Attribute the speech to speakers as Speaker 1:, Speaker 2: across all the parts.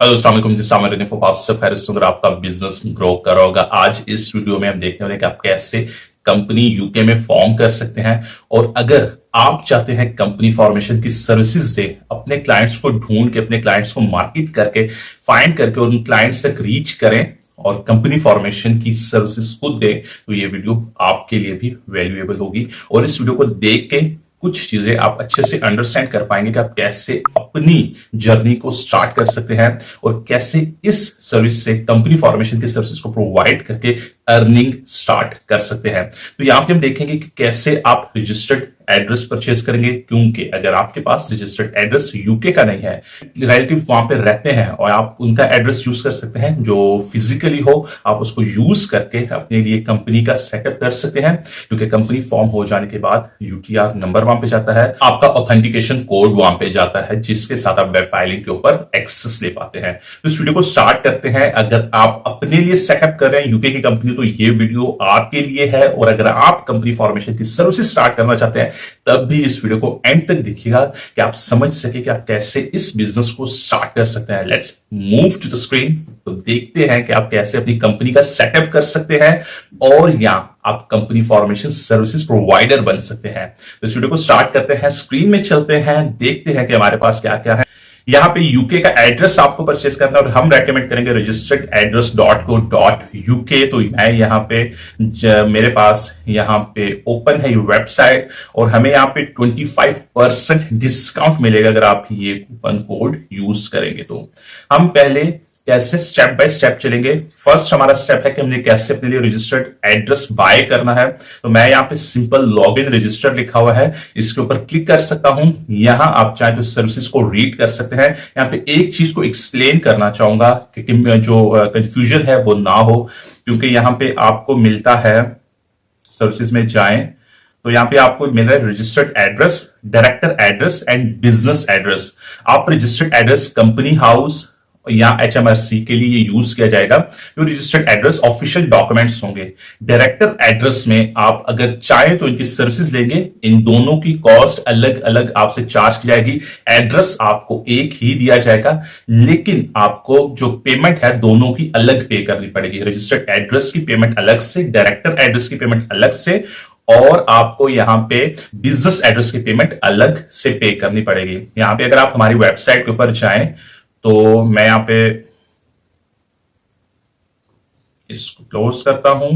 Speaker 1: Hello अस्सलाम वालेकुम जी, सामने आप सब खैर सुन आपका बिजनेस ग्रो करोगा। आज इस वीडियो में हम देखने वाले कि आप कैसे कंपनी यूके में फॉर्म कर सकते हैं। और अगर आप चाहते हैं कंपनी फॉर्मेशन की सर्विसेज से अपने क्लाइंट्स को ढूंढ के अपने क्लाइंट्स को मार्केट करके फाइंड करके उन क्लाइंट्स तक रीच करें और कंपनी फॉर्मेशन की सर्विसेज खुद दें, तो ये वीडियो आपके लिए भी वैल्यूएबल होगी। और इस वीडियो को देख के कुछ चीजें आप अच्छे से अंडरस्टैंड कर पाएंगे कि आप कैसे अपनी जर्नी को स्टार्ट कर सकते हैं और कैसे इस सर्विस से कंपनी फॉर्मेशन की सर्विसेज को प्रोवाइड करके अर्निंग स्टार्ट कर सकते हैं। तो यहां पे हम देखेंगे कि कैसे आप रजिस्टर्ड एड्रेस परचेज करेंगे, क्योंकि अगर आपके पास रजिस्टर्ड एड्रेस यूके का नहीं है, रिलेटिव वहां पे रहते हैं और आप उनका एड्रेस यूज कर सकते हैं जो फिजिकली हो, आप उसको यूज करके अपने लिए कंपनी का सेटअप कर सकते हैं। क्योंकि कंपनी फॉर्म हो जाने के बाद यूटीआर नंबर वहां पे जाता है, आपका ऑथेंटिकेशन कोड वहां पे जाता है, जिसके साथ आप वेब फाइलिंग के ऊपर एक्सेस ले पाते हैं। तो इस वीडियो को स्टार्ट करते हैं। अगर आप अपने लिए सेटअप कर रहे हैं यूके की कंपनी, तो ये वीडियो आपके लिए है। और अगर आप कंपनी फॉर्मेशन की सर्विसेज स्टार्ट करना चाहते हैं, तब भी इस वीडियो को एंड तक देखिएगा कि आप समझ सके कि आप कैसे इस बिजनेस को स्टार्ट कर सकते हैं। Let's move to the screen. तो देखते हैं कि आप कैसे अपनी कंपनी का सेटअप कर सकते हैं और यहां आप कंपनी फॉर्मेशन सर्विसेज प्रोवाइडर बन सकते हैं। तो इस वीडियो को स्टार्ट करते हैं, स्क्रीन में चलते हैं, देखते हैं कि हमारे पास क्या क्या है। यहां पे यूके का एड्रेस आपको परचेस करना है और हम रेकमेंड करेंगे रजिस्टर्ड एड्रेस .co.uk। तो मैं यहां पे मेरे पास यहां पे ओपन है ये वेबसाइट और हमें यहां पे 25% डिस्काउंट मिलेगा अगर आप ये कूपन कोड यूज करेंगे। तो हम पहले कैसे स्टेप बाय स्टेप चलेंगे। फर्स्ट हमारा स्टेप है कि हमने कैसे अपने लिए रजिस्टर्ड एड्रेस बाय करना है। तो मैं यहाँ पे सिंपल लॉगिन रजिस्टर लिखा हुआ है, इसके ऊपर क्लिक कर सकता हूं। यहां आप चाहे तो सर्विसेज को रीड कर सकते हैं। यहाँ पे एक चीज को एक्सप्लेन करना चाहूंगा कि जो कंफ्यूजन है वो ना हो, क्योंकि यहाँ पे आपको मिलता है, सर्विसेज में जाएं तो यहां पे आपको मिल रहा है registered address, director address and business address. आप रजिस्टर्ड एड्रेस कंपनी हाउस या HMRC के लिए यूज किया जाएगा। जो रजिस्टर्ड एड्रेस ऑफिशियल डॉक्यूमेंट्स होंगे। डायरेक्टर एड्रेस में आप अगर चाहे तो इनकी सर्विसेज लेंगे, इन दोनों की कॉस्ट अलग अलग आपसे चार्ज की जाएगी। एड्रेस आपको एक ही दिया जाएगा, लेकिन आपको जो पेमेंट है दोनों की अलग पे करनी पड़ेगी। रजिस्टर्ड एड्रेस की पेमेंट अलग से, डायरेक्टर एड्रेस की पेमेंट अलग से, और आपको यहां पे बिजनेस एड्रेस की पेमेंट अलग से पे करनी पड़ेगी। यहां पे अगर आप हमारी वेबसाइट के ऊपर जाएं तो मैं यहां पे इसको क्लोज करता हूं,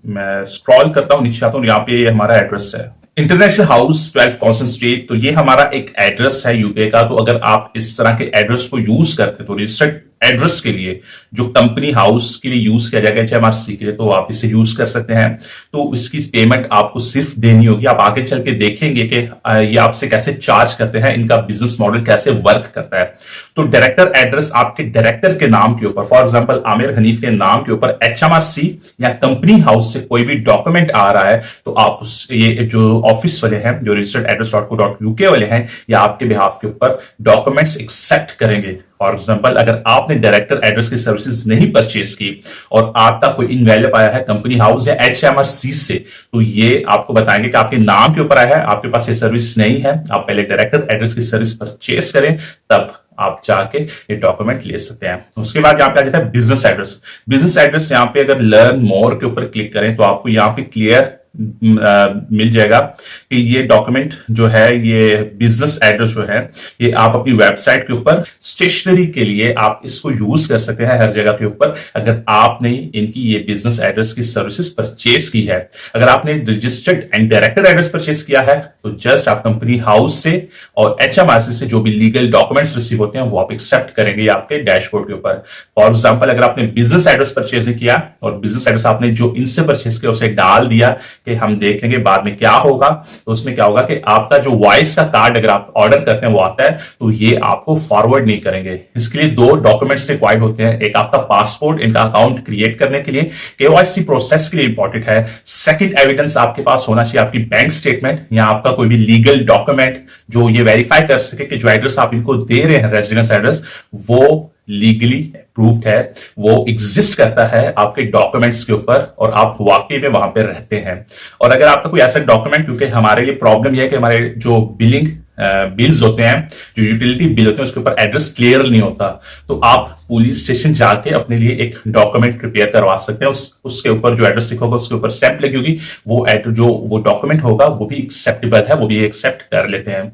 Speaker 1: मैं स्क्रॉल करता हूं, नीचे आता हूं, यहां पे ये हमारा एड्रेस है इंटरनेशनल हाउस 12 कॉन्सन स्ट्रीट। तो ये हमारा एक एड्रेस है यूके का। तो अगर आप इस तरह के एड्रेस को यूज करते तो रजिस्टर्ड एड्रेस के लिए जो कंपनी हाउस के लिए यूज किया जाएगा HMRC के लिए, तो आप इसे यूज कर सकते हैं। तो इसकी पेमेंट आपको सिर्फ देनी होगी। आप आगे चल के देखेंगे कि ये आपसे कैसे चार्ज करते हैं, इनका बिजनेस मॉडल कैसे वर्क करता है। तो डायरेक्टर एड्रेस आपके डायरेक्टर के नाम के ऊपर, फॉर एग्जांपल आमिर हनीफ के नाम के ऊपर HMRC या कंपनी हाउस से कोई भी डॉक्यूमेंट आ रहा है, तो आप ये जो ऑफिस वाले हैं, जो रजिस्टर्ड एड्रेस .co.uk वाले हैं, या आपके बिहाफ के ऊपर डॉक्यूमेंट्स एक्सेप्ट करेंगे। फॉर एग्जाम्पल अगर आपने डायरेक्टर एड्रेस की सर्विसेज नहीं परचेज की और आपका कोई इनवैलिड आया है कंपनी हाउस या HMRC से, तो ये आपको बताएंगे कि आपके नाम के ऊपर आया है, आपके पास ये सर्विस नहीं है, आप पहले डायरेक्टर एड्रेस की सर्विस परचेज करें, तब आप जाके ये डॉक्यूमेंट ले सकते हैं। उसके बाद यहाँ पे आ जाता है बिजनेस एड्रेस। बिजनेस एड्रेस यहाँ पे अगर लर्न मोर के ऊपर क्लिक करें तो आपको यहाँ पे क्लियर मिल जाएगा कि ये डॉक्यूमेंट जो है, ये बिजनेस एड्रेस जो है, ये आप अपनी वेबसाइट के ऊपर स्टेशनरी के लिए आप इसको यूज कर सकते हैं हर जगह के ऊपर, अगर आपने इनकी ये बिजनेस एड्रेस की सर्विसेज परचेज की है। अगर आपने registered and director address purchase किया है तो जस्ट आप कंपनी हाउस से और HMRC से जो भी लीगल डॉक्यूमेंट्स रिसीव होते हैं वो आप एक्सेप्ट करेंगे आपके डैशबोर्ड के ऊपर। फॉर एग्जाम्पल अगर आपने बिजनेस एड्रेस परचेज किया और बिजनेस एड्रेस आपने जो इनसे परचेज किया उसे डाल दिया कि हम देख लेंगे बाद में क्या होगा, तो उसमें क्या होगा कि आपका जो वॉइस का कार्ड अगर आप ऑर्डर करते हैं वो आता है, तो ये आपको फॉरवर्ड नहीं करेंगे। इसके लिए दो डॉक्यूमेंट्स रिक्वायर्ड होते हैं, एक आपका पासपोर्ट इनका अकाउंट क्रिएट करने के लिए, KYC प्रोसेस के लिए इंपॉर्टेंट है। सेकंड एविडेंस आपके पास होना चाहिए आपकी बैंक स्टेटमेंट या आपका कोई भी लीगल डॉक्यूमेंट जो ये वेरीफाई कर सके कि जो एड्रेस आप इनको दे रहे हैं, रेजिडेंस एड्रेस, वो लीगली अप्रूव्ड है, वो एग्जिस्ट करता है आपके डॉक्यूमेंट्स के ऊपर और आप वाकई में वहां पे रहते हैं। और अगर आपका कोई ऐसा डॉक्यूमेंट, क्योंकि हमारे लिए प्रॉब्लम यह है कि हमारे जो बिलिंग बिल्स होते हैं, जो यूटिलिटी बिल होते हैं, उसके ऊपर एड्रेस क्लियर नहीं होता, तो आप पुलिस स्टेशन जाके अपने लिए एक डॉक्यूमेंट प्रिपेयर करवा सकते हैं। उसके ऊपर जो एड्रेस लिखा होगा उसके ऊपर स्टैंप लगी होगी, वो डॉक्यूमेंट होगा वो भी एक्सेप्टेबल है, वो भी एक्सेप्ट कर लेते हैं।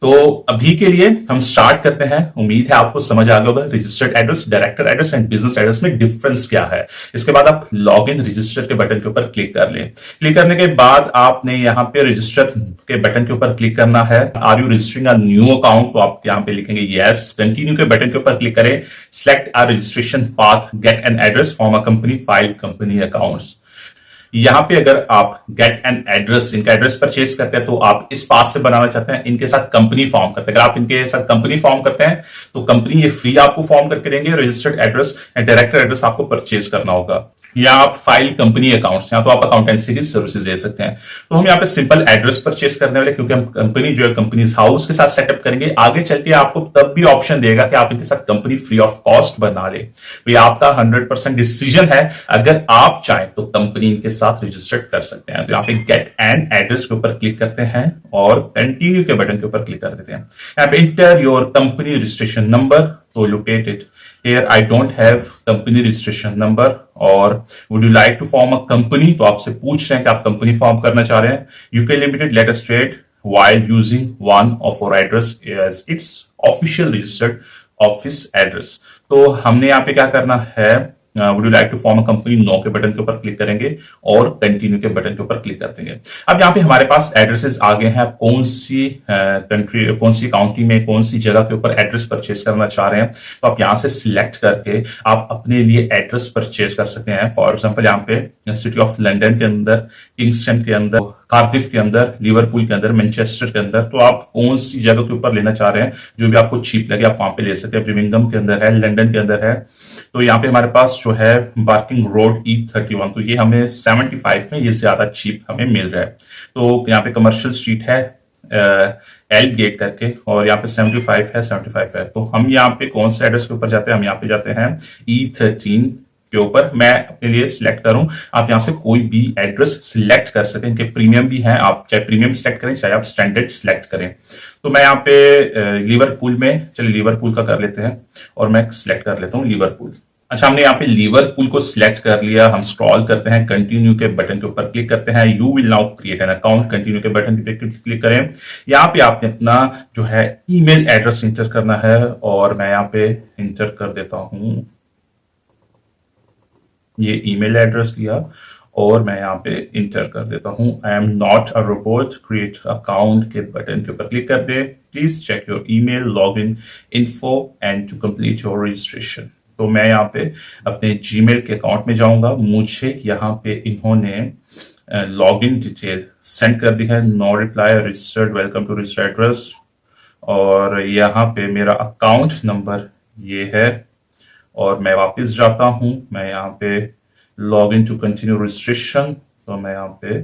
Speaker 1: तो अभी के लिए हम स्टार्ट करते हैं। उम्मीद है आपको समझ आ गया होगा registered address, director address and business address में डिफरेंस क्या है। इसके बाद आप लॉग इन रजिस्टर के बटन के ऊपर क्लिक कर लें। क्लिक करने के बाद आपने यहाँ पे रजिस्टर के बटन के ऊपर क्लिक करना है। Are you registering a new account, तो आप यहाँ पे लिखेंगे यस। कंटिन्यू के बटन के ऊपर क्लिक करें। Select a registration path, get an address, form a company, file company accounts. यहां पे अगर आप गेट एन एड्रेस, इनका एड्रेस परचेज करते हैं तो आप इस पाथ से बनाना चाहते हैं, इनके साथ कंपनी फॉर्म करते हैं। अगर आप इनके साथ कंपनी फॉर्म करते हैं तो कंपनी ये फ्री आपको फॉर्म करके देंगे। Registered address and director address आपको परचेज करना होगा। या आप फाइल कंपनी अकाउंट्स, या तो आप अकाउंटेंसी की सर्विसेज दे सकते हैं। तो हम यहाँ पे सिंपल एड्रेस परचेज करने वाले, क्योंकि हम कंपनी जो है कंपनीज हाउस के साथ सेटअप करेंगे। आगे चल के आपको तब भी ऑप्शन देगा कि आप इनके साथ कंपनी फ्री ऑफ कॉस्ट बना ले, तो ये आपका 100% डिसीजन है। अगर आप चाहें तो कंपनी इनके साथ रजिस्टर्ड कर सकते हैं। तो यहाँ पे गेट एन एड्रेस के ऊपर क्लिक करते हैं और कंटिन्यू के बटन के ऊपर क्लिक कर देते हैं। यहाँ पे enter your company registration number, तो locate it here. I don't have company registration number, or would you like to form a company, तो आपसे पूछ रहे हैं कि आप कंपनी फॉर्म करना चाह रहे हैं। UK limited let us trade while using one of our address as its official registered office address। तो हमने यहाँ पे क्या करना है, would you like to form a company, no के बटन के ऊपर क्लिक करेंगे और कंटिन्यू के बटन के ऊपर क्लिक कर देंगे। अब यहाँ पे हमारे पास एड्रेसेस आ गए हैं। आप कौन सी कंट्री, कौन सी काउंटी में, कौन सी जगह के ऊपर एड्रेस परचेज करना चाह रहे हैं, तो आप यहाँ से सिलेक्ट करके आप अपने लिए एड्रेस परचेज कर सकते हैं। फॉर एग्जाम्पल यहाँ पे सिटी ऑफ लंदन के अंदर, किंगस्टन के अंदर, कार्डिफ के अंदर, लिवरपूल के अंदर, मैनचेस्टर के अंदर, तो आप कौन सी जगह के ऊपर लेना चाह रहे हैं, जो भी आपको चीप लगे आप वहां पे ले सकते हैं। birmingham के अंदर है, लंदन के अंदर है। तो यहाँ पे हमारे पास जो है बार्किंग रोड E31, तो ये हमें 75 में ये ज्यादा चीप हमें मिल रहा है। तो यहाँ पे कमर्शियल स्ट्रीट है एल गेट करके, और यहाँ पे 75 है। तो हम यहाँ पे कौन से एड्रेस के ऊपर जाते हैं, हम यहाँ पे जाते हैं E13 के ऊपर। मैं अपने लिए सिलेक्ट करूं, आप यहां से कोई भी एड्रेस सिलेक्ट कर सकते हैं। इनके प्रीमियम भी हैं, आप चाहे प्रीमियम सिलेक्ट करें चाहे आप स्टैंडर्ड सिलेक्ट करें। तो मैं यहाँ पे लिवरपूल में, चलिए लिवरपूल का कर लेते हैं, और मैं सिलेक्ट कर लेता हूं लिवरपूल। अच्छा, हमने यहाँ पे लिवरपूल को सिलेक्ट कर लिया। हम स्क्रॉल करते हैं, कंटिन्यू के बटन के ऊपर क्लिक करते हैं। You will now create an account, continue के बटन पे क्लिक करें। यहाँ पे आपने अपना जो है ईमेल एड्रेस इंटर करना है, और मैं यहाँ पे इंटर कर देता हूं ये ईमेल एड्रेस लिया, और मैं यहाँ पे इंटर कर देता हूं I am not a robot. Create account के बटन के ऊपर क्लिक कर दे। Please check your email, log in info and to complete your registration. तो मैं यहाँ पे अपने जीमेल के अकाउंट में जाऊंगा। मुझे यहाँ पे इन्होंने लॉग इन डिटेल सेंड कर दी है। No reply, registered, welcome to registered address, और यहाँ पे मेरा अकाउंट नंबर ये है। और मैं वापस जाता हूं, मैं यहाँ पे log in to continue registration, तो मैं यहाँ पे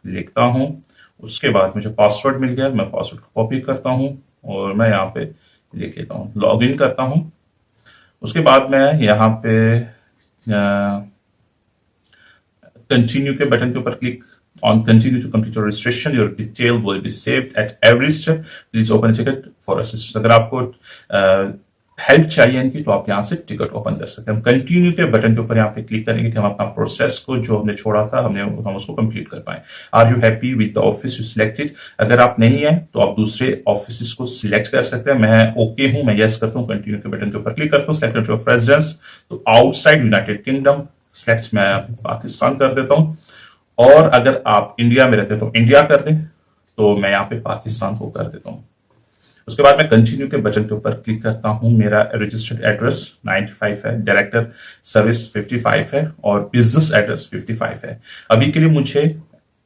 Speaker 1: लिखता हूं। उसके बाद मुझे पासवर्ड मिल गया, मैं पासवर्ड को कॉपी करता हूं और मैं यहाँ पे लिख लेता हूं, लॉग इन करता हूं। उसके बाद मैं यहाँ पे कंटिन्यू के बटन के ऊपर click on continue to complete your registration, your detail will be saved at every step, please open a ticket for assistance। अगर आपको हेल्प चाहिए इनकी तो आप यहाँ से टिकट ओपन कर सकते हैं। हम कंटिन्यू के बटन के ऊपर यहाँ पे क्लिक करेंगे कि हम अपना प्रोसेस को जो हमने छोड़ा था हम उसको कंप्लीट कर पाए। Are you happy with the office you selected, अगर आप नहीं है तो आप दूसरे ऑफिस को सिलेक्ट कर सकते हैं। मैं ओके हूं, मैं यस करता हूँ। कंटिन्यू के बटन के ऊपर क्लिक करता हूँ। सेलेक्ट ऑफ रेजिडेंस, तो आउटसाइड यूनाइटेड किंगडम सिलेक्ट, मैं पाकिस्तान कर देता हूँ। और अगर आप इंडिया में रहते हैं तो इंडिया कर दें, तो मैं यहाँ पे पाकिस्तान को कर देता हूँ। उसके बाद मैं कंटिन्यू के बटन के ऊपर क्लिक करता हूं। मेरा रजिस्टर्ड एड्रेस 95 है, डायरेक्टर सर्विस 55 है और बिजनेस एड्रेस 55 है। अभी के लिए मुझे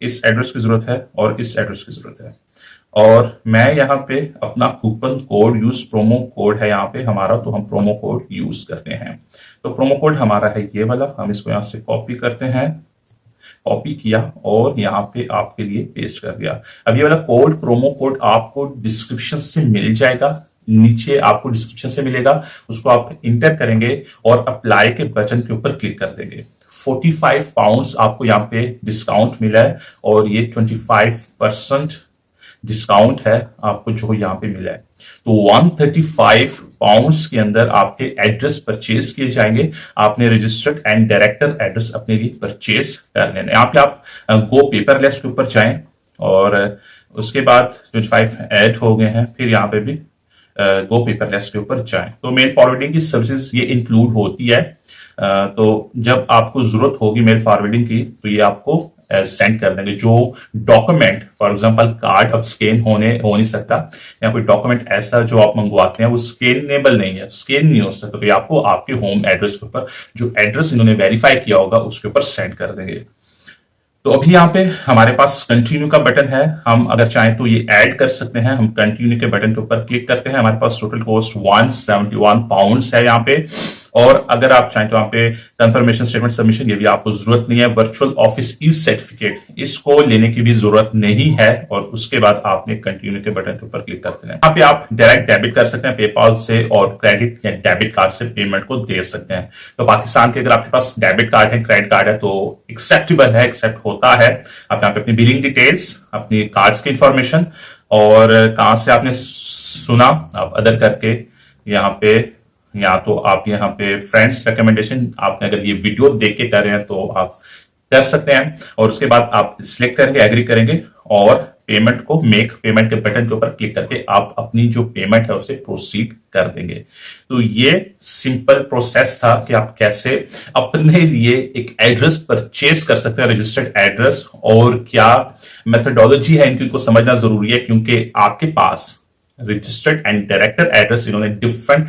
Speaker 1: इस एड्रेस की जरूरत है और इस एड्रेस की जरूरत है, और मैं यहाँ पे अपना coupon code use, promo code है यहाँ पे हमारा, तो हम प्रोमो कोड यूज करते हैं। तो प्रोमो कोड हमारा है ये वाला, हम इसको यहाँ से कॉपी करते हैं, कॉपी किया और यहाँ पे आपके लिए पेस्ट कर दिया। अब ये वाला कोड, प्रोमो कोड आपको डिस्क्रिप्शन से मिल जाएगा, नीचे आपको डिस्क्रिप्शन से मिलेगा, उसको आप इंटर करेंगे और अप्लाई के बटन के ऊपर क्लिक कर देंगे। 45 पाउंड्स आपको यहाँ पे डिस्काउंट मिला है और ये 25% डिस्काउंट है आपको जो यहाँ पे मिला है। तो 135 पाउंड्स के अंदर आपके एड्रेस परचेज किए जाएंगे। आपने रजिस्टर्ड एंड डायरेक्टर एड्रेस अपने लिए परचेज कर लेना। यहाँ पे आप गो पेपरलेस के ऊपर जाएं और उसके बाद 25 ऐड हो गए हैं, फिर यहाँ पे भी गो पेपरलेस के ऊपर जाएं। तो मेल फॉरवर्डिंग की सर्विसेज ये इंक्लूड होती है। तो जब आपको जरूरत होगी मेल फॉरवर्डिंग की तो ये आपको सेंड कर देंगे। जो डॉक्यूमेंट फॉर एग्जांपल कार्ड अब स्कैन हो नहीं सकता, या कोई डॉक्यूमेंट ऐसा जो आप मंगवाते हैं वो स्कैनेबल नहीं है, स्कैन नहीं हो सकता, तो ये आपको आपके होम एड्रेस के ऊपर जो एड्रेस इन्होंने वेरीफाई किया होगा उसके ऊपर सेंड कर देंगे। तो अभी यहाँ पे हमारे पास कंटिन्यू का बटन है, हम अगर चाहें तो ये ऐड कर सकते हैं। हम कंटिन्यू के बटन के ऊपर क्लिक करते हैं। हमारे पास टोटल कॉस्ट 171 पाउंड्स है यहाँ पे। और अगर आप चाहें तो यहाँ पे कंफर्मेशन स्टेटमेंट सबमिशन ये भी आपको जरूरत नहीं है। वर्चुअल ऑफिस ई सर्टिफिकेट इसको लेने की भी जरूरत नहीं है। और उसके बाद आपने कंटिन्यू के बटन के ऊपर क्लिक करते हैं। यहाँ पे आप डायरेक्ट डेबिट कर सकते हैं पेपाल से और क्रेडिट या डेबिट कार्ड से पेमेंट को दे सकते हैं। तो पाकिस्तान के अगर आपके पास डेबिट कार्ड है, क्रेडिट कार्ड है तो एक्सेप्टेबल है, एक्सेप्ट होता है। आप यहाँ पे अपनी बिलिंग डिटेल्स, अपनी कार्ड्स की इंफॉर्मेशन और कहां से आपने सुना आप अदर करके यहाँ पे, या तो आप यहाँ पे फ्रेंड्स रिकमेंडेशन आपने अगर ये वीडियो देख के कर रहे हैं तो आप कर सकते हैं। और उसके बाद आप सिलेक्ट करेंगे, एग्री करेंगे और पेमेंट को मेक पेमेंट के बटन के ऊपर क्लिक करके आप अपनी जो पेमेंट है उसे प्रोसीड कर देंगे। तो ये सिंपल प्रोसेस था कि आप कैसे अपने लिए एक एड्रेस परचेज कर सकते हैं, रजिस्टर्ड एड्रेस, और क्या मेथोडोलॉजी है इनको समझना जरूरी है क्योंकि आपके पास रजिस्टर्ड एंड डायरेक्टर एड्रेस इन्होंने डिफरेंट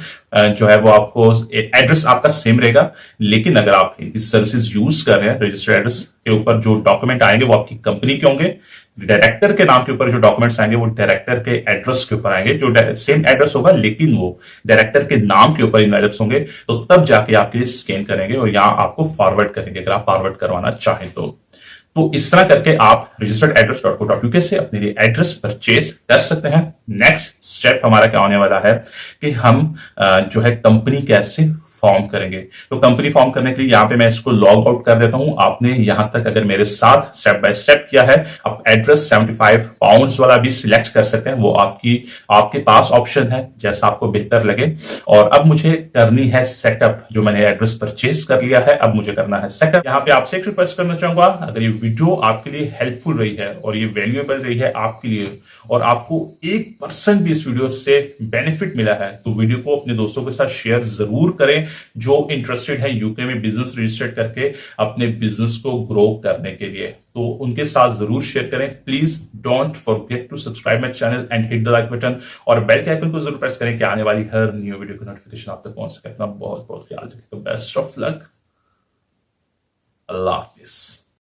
Speaker 1: जो है वो आपको एड्रेस आपका सेम रहेगा, लेकिन अगर आप इस सर्विसेज यूज कर रहे हैं रजिस्टर्ड एड्रेस के ऊपर जो डॉक्यूमेंट आएंगे वो आपकी कंपनी के होंगे। डायरेक्टर के नाम के ऊपर जो डॉक्यूमेंट्स आएंगे वो डायरेक्टर के एड्रेस के ऊपर आएंगे, जो सेम एड्रेस होगा लेकिन वो डायरेक्टर के नाम के ऊपर एड्रेस होंगे। तो तब जाके आपके लिए स्कैन करेंगे और यहां आपको फॉरवर्ड करेंगे अगर आप फॉरवर्ड करवाना चाहें तो इस तरह करके आप रजिस्टर्ड एड्रेस.co.uk से अपने लिए एड्रेस परचेज कर सकते हैं। नेक्स्ट स्टेप हमारा क्या होने वाला है कि हम जो है कंपनी कैसे फॉर्म करेंगे। तो कंपनी फॉर्म करने के लिए यहां पे मैं इसको लॉग आउट कर देता हूं। आपने यहां तक अगर मेरे साथ स्टेप बाय स्टेप किया है, आप एड्रेस 75 पाउंड्स वाला भी सिलेक्ट कर सकते हैं, वो आपके पास ऑप्शन है जैसा आपको बेहतर लगे। और अब मुझे करनी है सेटअप। जो मैंने एड्रेस परचेज कर लिया है अब मुझे करना है सेटअप। यहाँ पे आपसे एक रिक्वेस्ट करना चाहूंगा, अगर ये वीडियो आपके लिए हेल्पफुल रही है और ये वैल्यूएबल रही है आपके लिए और आपको 1% भी इस वीडियो से बेनिफिट मिला है तो वीडियो को अपने दोस्तों के साथ शेयर जरूर करें जो इंटरेस्टेड है यूके में बिजनेस रजिस्टर्ड करके अपने बिजनेस को ग्रो करने के लिए। तो उनके साथ जरूर शेयर करें। Please don't forget to subscribe my channel and hit the like button और बेल के आइकन को जरूर प्रेस करें कि आने वाली हर न्यू वीडियो की नोटिफिकेशन आप तक पहुंच सके। अपना बहुत बहुत ख्याल रखिएगा। Best of luck. अल्लाह हाफिज।